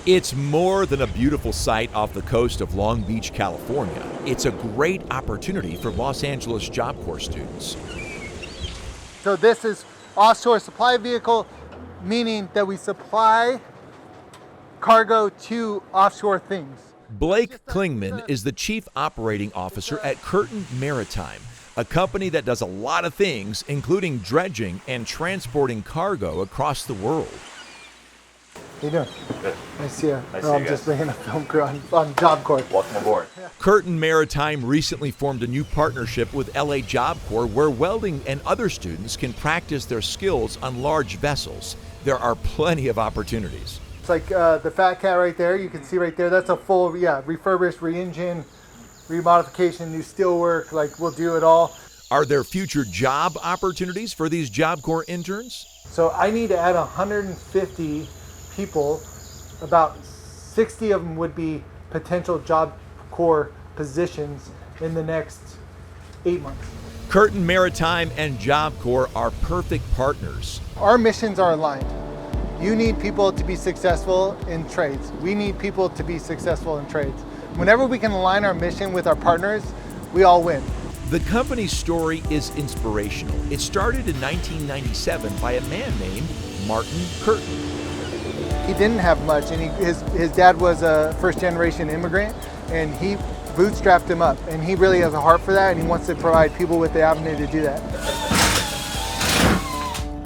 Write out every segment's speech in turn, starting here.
It's more than a beautiful sight off the coast of Long Beach, California. It's a great opportunity for Los Angeles Job Corps students. So this is offshore supply vehicle, meaning that we supply cargo to offshore things. Blake Klingman is the Chief Operating Officer at Curtin Maritime, a company that does a lot of things, including dredging and transporting cargo across the world. How you doing? Good. Nice to see you. Nice to see I'm you just guys. bringing a film crew on Job Corps. Welcome aboard. Curtin Maritime recently formed a new partnership with LA Job Corps where welding and other students can practice their skills on large vessels. There are plenty of opportunities. It's like the Fat Cat right there. You can see right there. That's a full, refurbished, re-engine, remodification, new steel work. Like, we'll do it all. Are there future job opportunities for these Job Corps interns? So I need to add 150 people. About 60 of them would be potential Job Corps positions in the next 8 months. Curtin Maritime and Job Corps are perfect partners. Our missions are aligned. You need people to be successful in trades. We need people to be successful in trades. Whenever we can align our mission with our partners, we all win. The company's story is inspirational. It started in 1997 by a man named Martin Curtin. He didn't have much, and his dad was a first-generation immigrant, and he bootstrapped him up. And he really has a heart for that, and he wants to provide people with the avenue to do that.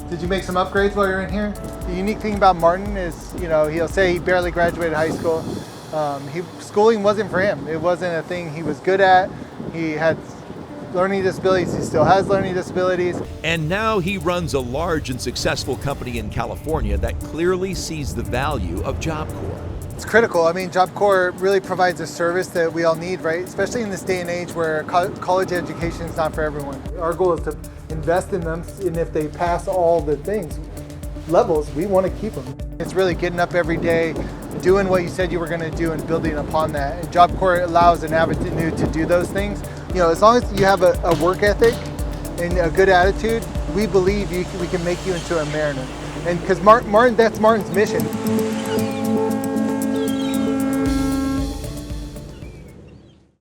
Did you make some upgrades while you're in here? The unique thing about Martin is, he'll say he barely graduated high school. Schooling wasn't for him. It wasn't a thing he was good at. He had learning disabilities. He still has learning disabilities. And now he runs a large and successful company in California that clearly sees the value of Job Corps. It's critical. I mean, Job Corps really provides a service that we all need, right? Especially in this day and age where college education is not for everyone. Our goal is to invest in them, and if they pass all the levels, we want to keep them. It's really getting up every day, doing what you said you were going to do and building upon that. And Job Corps allows an avenue to do those things. As long as you have a work ethic and a good attitude, we believe we can make you into a mariner. And because Martin, that's Martin's mission.